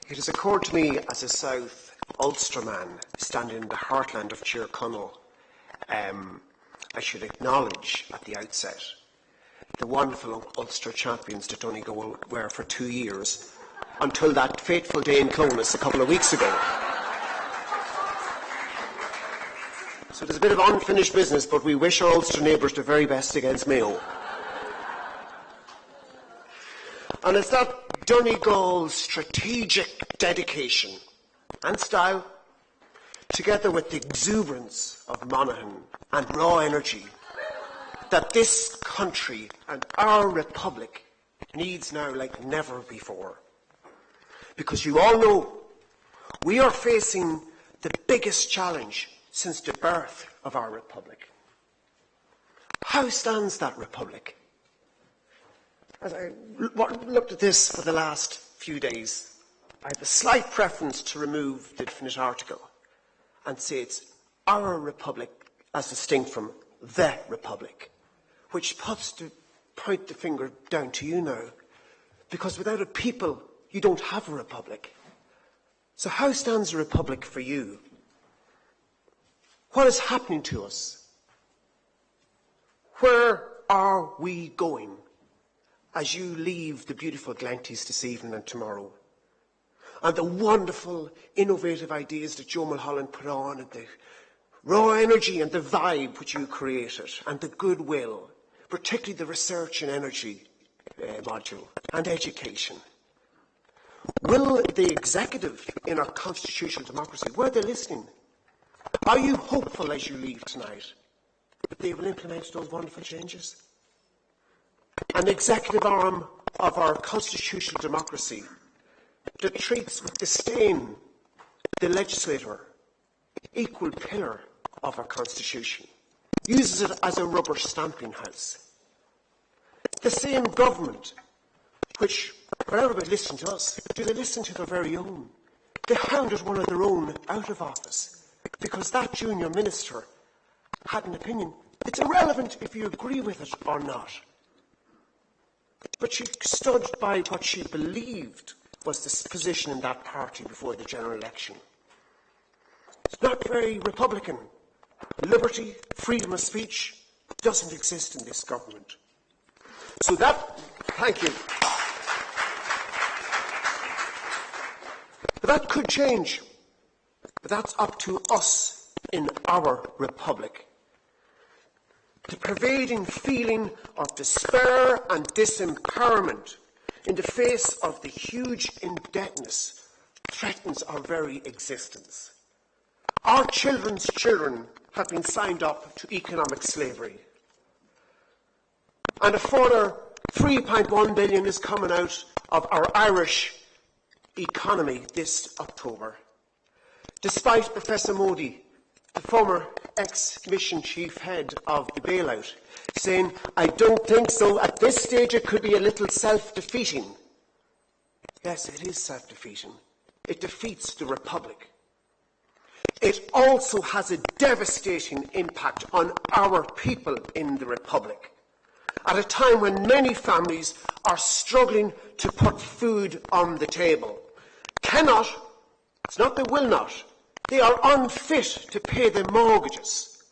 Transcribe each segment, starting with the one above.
It has occurred to me as a South Ulsterman standing in the heartland of Tyrconnell, I should acknowledge at the outset the wonderful Ulster champions that Donegal were for 2 years until that fateful day in Clonus a couple of weeks ago. So there's a bit of unfinished business, but we wish our Ulster neighbours the very best against Mayo. And it's that Donegal's strategic dedication and style, together with the exuberance of Monaghan and raw energy, that this country and our republic needs now like never before. Because you all know we are facing the biggest challenge since the birth of our republic. How stands that republic? As I looked at this for the last few days, I have a slight preference to remove the definite article and say it's our republic as distinct from the republic, which point the finger down to you now, because without a people, you don't have a republic. So how stands the republic for you? What is happening to us? Where are we going as you leave the beautiful Glenties this evening and tomorrow? And the wonderful, innovative ideas that Joe Mulholland put on, and the raw energy and the vibe which you created, and the goodwill, particularly the research and energy module, and education. Will the executive in our constitutional democracy, were they listening? Are you hopeful as you leave tonight that they will implement those wonderful changes? An executive arm of our constitutional democracy that treats with disdain the legislator, equal pillar of our constitution, uses it as a rubber stamping house. The same government which, for everybody listening to us, do they listen to their very own? They hounded one of their own out of office because that junior minister had an opinion. It's irrelevant if you agree with it or not. But she stood by what she believed was the position in that party before the general election. It's not very Republican. Liberty, freedom of speech doesn't exist in this government. So thank you. But that could change. But that's up to us in our republic. The pervading feeling of despair and disempowerment in the face of the huge indebtedness threatens our very existence. Our children's children have been signed up to economic slavery. And a further 3.1 billion is coming out of our Irish economy this October. Despite Professor Modi, the former ex-mission chief head of the bailout, saying, "I don't think so. At this stage it could be a little self-defeating." Yes, it is self-defeating. It defeats the Republic. It also has a devastating impact on our people in the Republic, at a time when many families are struggling to put food on the table. Cannot, it's not they will not, they are unfit to pay their mortgages,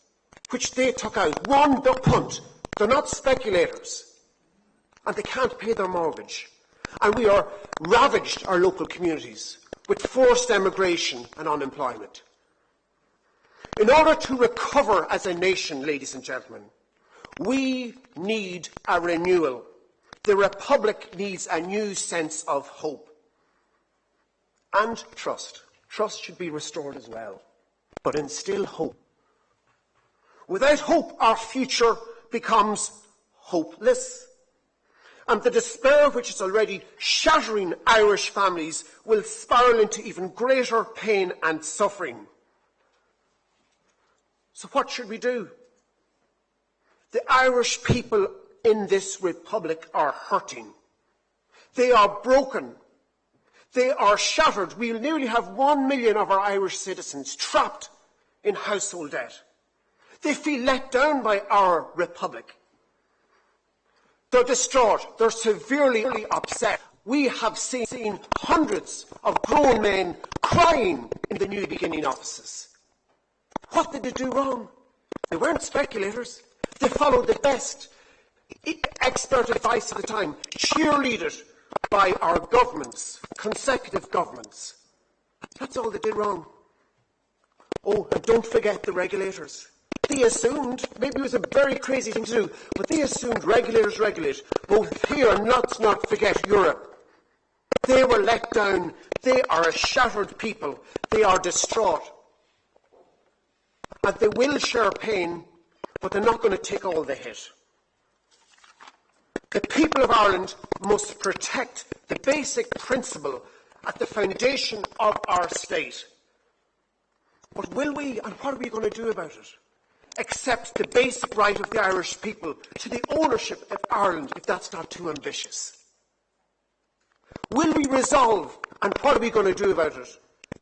which they took out one punt. They're not speculators, and they can't pay their mortgage. And we are ravaged, our local communities, with forced emigration and unemployment. In order to recover as a nation, ladies and gentlemen, we need a renewal. The Republic needs a new sense of hope. And trust. Trust should be restored as well, but instill hope. Without hope, our future becomes hopeless. And the despair which is already shattering Irish families will spiral into even greater pain and suffering. So what should we do? The Irish people in this republic are hurting. They are broken. They are shattered. We'll nearly have 1 million of our Irish citizens trapped in household debt. They feel let down by our republic. They're distraught. They're severely upset. We have seen hundreds of grown men crying in the New Beginning offices. What did they do wrong? They weren't speculators. They followed the best expert advice at the time, cheerleaded by our governments, consecutive governments. That's all they did wrong. Oh, and don't forget the regulators. They assumed, maybe it was a very crazy thing to do, but they assumed regulators regulate, both here and let's not forget Europe. They were let down. They are a shattered people. They are distraught. And they will share pain, but they're not going to take all the hit. The people of Ireland must protect the basic principle at the foundation of our state. But will we, and what are we going to do about it? Accept the basic right of the Irish people to the ownership of Ireland, if that's not too ambitious? Will we resolve, and what are we going to do about it,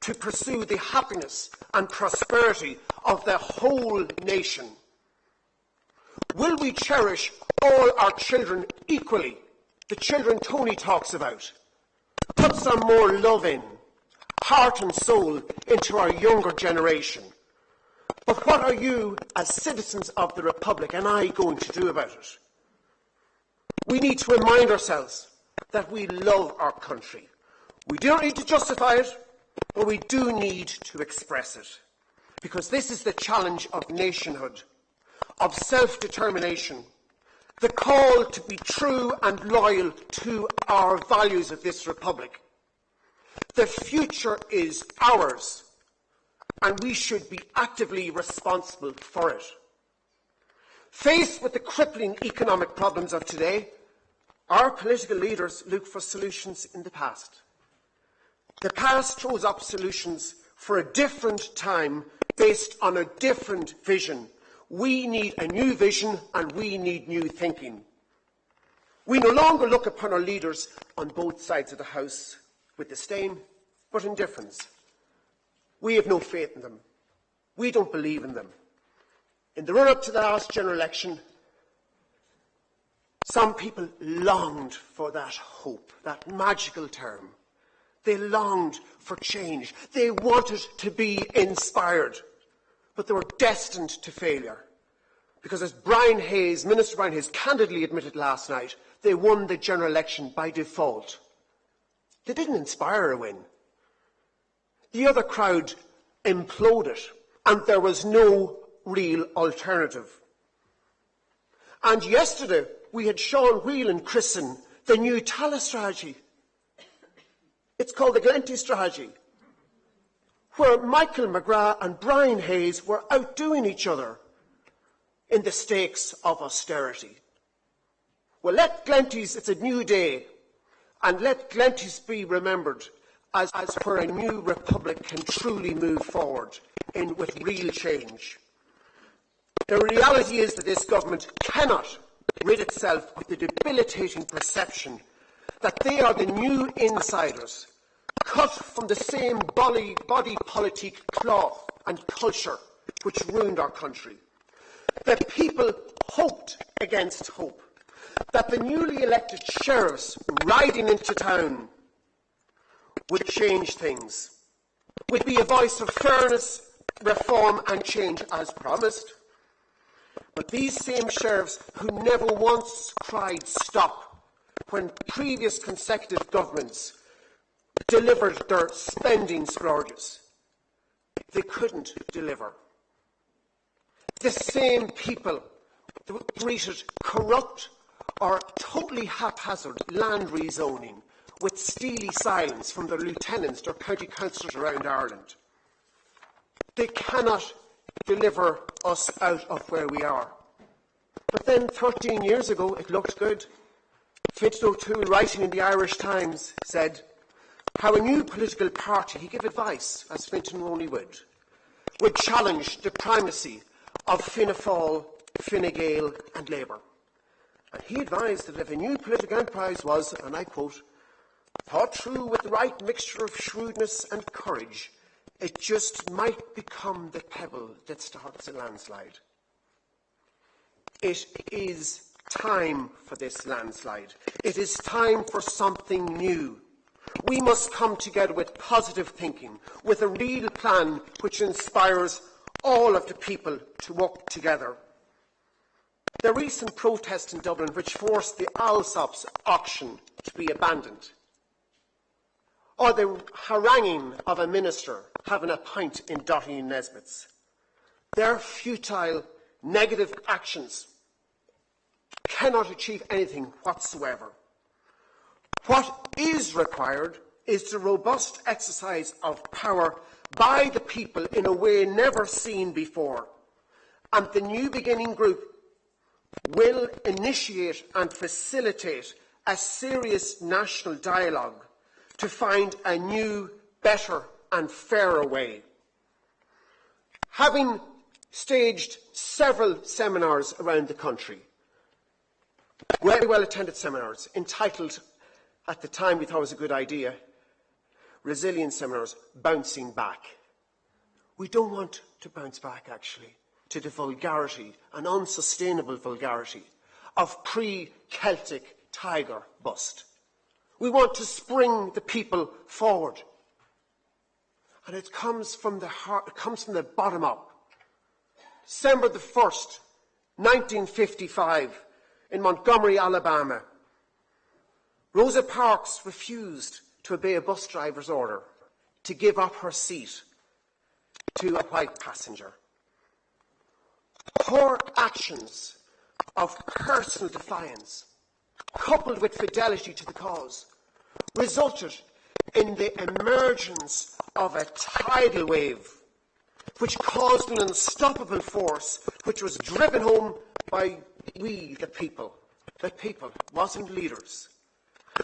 to pursue the happiness and prosperity of the whole nation? Will we cherish all our children equally, the children Tony talks about? Put some more love in, heart and soul, into our younger generation. But what are you, as citizens of the Republic, and I going to do about it? We need to remind ourselves that we love our country. We don't need to justify it, but we do need to express it. Because this is the challenge of nationhood, of self-determination, the call to be true and loyal to our values of this Republic. The future is ours, and we should be actively responsible for it. Faced with the crippling economic problems of today, our political leaders look for solutions in the past. The past throws up solutions for a different time based on a different vision. We need a new vision and we need new thinking. We no longer look upon our leaders on both sides of the House with disdain, but indifference. We have no faith in them. We don't believe in them. In the run-up to the last general election, some people longed for that hope, that magical term. They longed for change. They wanted to be inspired. But they were destined to failure. Because as Minister Brian Hayes candidly admitted last night, they won the general election by default. They didn't inspire a win. The other crowd imploded, and there was no real alternative. And yesterday, we had Sean Whelan christen the new Tallaght strategy. It's called the Glenty strategy, where Michael McGrath and Brian Hayes were outdoing each other in the stakes of austerity. Well, let Glenty's, it's a new day, and let Glenty's be remembered as where a new republic can truly move forward with real change. The reality is that this government cannot rid itself of the debilitating perception that they are the new insiders, cut from the same body politic cloth and culture which ruined our country. That people hoped against hope, that the newly elected sheriffs riding into town would change things, would be a voice of fairness, reform and change as promised. But these same sheriffs who never once cried stop when previous consecutive governments delivered their spending splurges, they couldn't deliver. The same people greeted corrupt or totally haphazard land rezoning with steely silence from their lieutenants, their county councillors around Ireland. They cannot deliver us out of where we are. But then 13 years ago, it looked good. Fintan O'Toole, writing in the Irish Times, said how a new political party, he gave advice, as Fintan only would challenge the primacy of Fianna Fáil, Fine Gael and Labour. And he advised that if a new political enterprise was, and I quote, thought through with the right mixture of shrewdness and courage, it just might become the pebble that starts a landslide. It is time for this landslide. It is time for something new. We must come together with positive thinking, with a real plan which inspires all of the people to work together. The recent protest in Dublin, which forced the Alsop's auction to be abandoned, or the haranguing of a minister having a pint in Dotty Nesbitt's, their futile, negative actions cannot achieve anything whatsoever. What is required is the robust exercise of power by the people in a way never seen before, and the New Beginning Group will initiate and facilitate a serious national dialogue to find a new, better and fairer way. Having staged several seminars around the country, very well attended seminars, entitled, at the time we thought it was a good idea, resilience seminars, bouncing back. We don't want to bounce back, actually, to the vulgarity, an unsustainable vulgarity, of pre-Celtic tiger bust. We want to spring the people forward. And it comes from the heart, it comes from the bottom up. December the 1st, 1955, in Montgomery, Alabama, Rosa Parks refused to obey a bus driver's order to give up her seat to a white passenger. Her actions of personal defiance, coupled with fidelity to the cause, resulted in the emergence of a tidal wave which caused an unstoppable force which was driven home by we, the people. The people, wasn't leaders.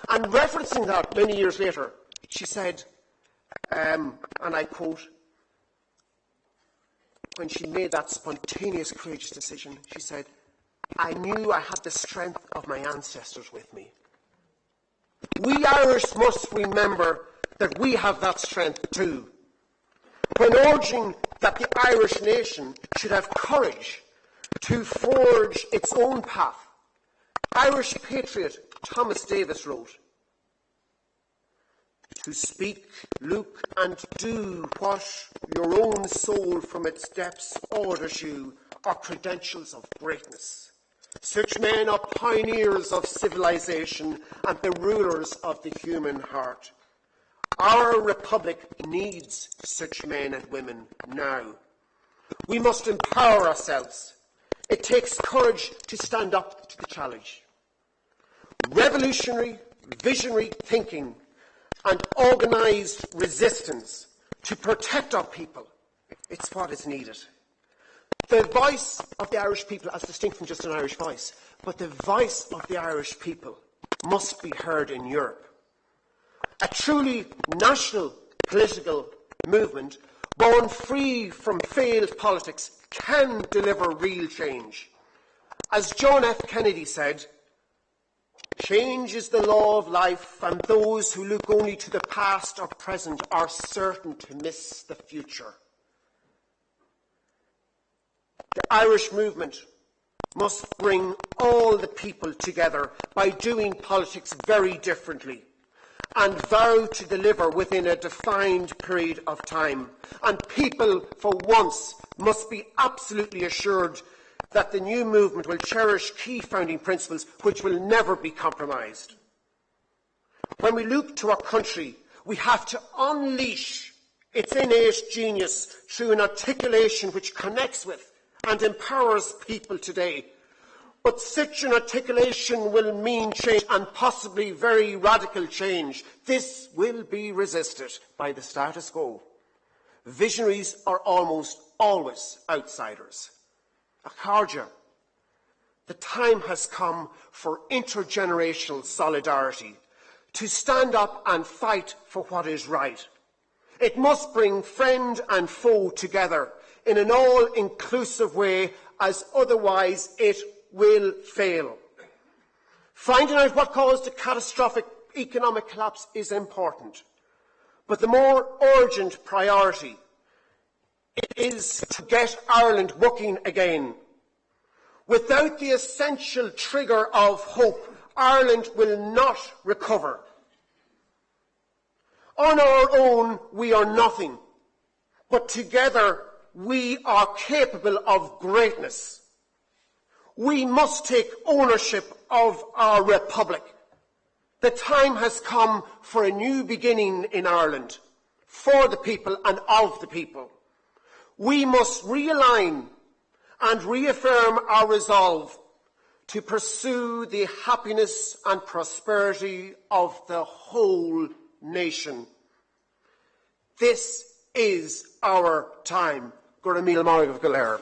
And referencing that many years later, she said, and I quote, when she made that spontaneous, courageous decision, she said, "I knew I had the strength of my ancestors with me." We Irish must remember that we have that strength too. When urging that the Irish nation should have courage to forge its own path, Irish patriot Thomas Davis wrote, "To speak, look and do what your own soul from its depths orders you are credentials of greatness. Such men are pioneers of civilization and the rulers of the human heart. Our republic needs such men and women now. We must empower ourselves. It takes courage to stand up to the challenge. Revolutionary, visionary thinking and organised resistance to protect our people, it's what is needed. The voice of the Irish people, as distinct from just an Irish voice, but the voice of the Irish people must be heard in Europe. A truly national political movement, born free from failed politics, can deliver real change. As John F. Kennedy said, "Change is the law of life, and those who look only to the past or present are certain to miss the future." The Irish movement must bring all the people together by doing politics very differently and vow to deliver within a defined period of time. And people, for once, must be absolutely assured that the new movement will cherish key founding principles which will never be compromised. When we look to our country, we have to unleash its innate genius through an articulation which connects with and empowers people today. But such an articulation will mean change, and possibly very radical change. This will be resisted by the status quo. Visionaries are almost always outsiders. Akarja, the time has come for intergenerational solidarity, to stand up and fight for what is right. It must bring friend and foe together in an all-inclusive way, as otherwise it will fail. Finding out what caused the catastrophic economic collapse is important, but the more urgent priority is to get Ireland working again. Without the essential trigger of hope, Ireland will not recover. On our own, we are nothing, but together we are capable of greatness. We must take ownership of our republic. The time has come for a new beginning in Ireland, for the people and of the people. We must realign and reaffirm our resolve to pursue the happiness and prosperity of the whole nation. This is our time. Gura míle maith go léir.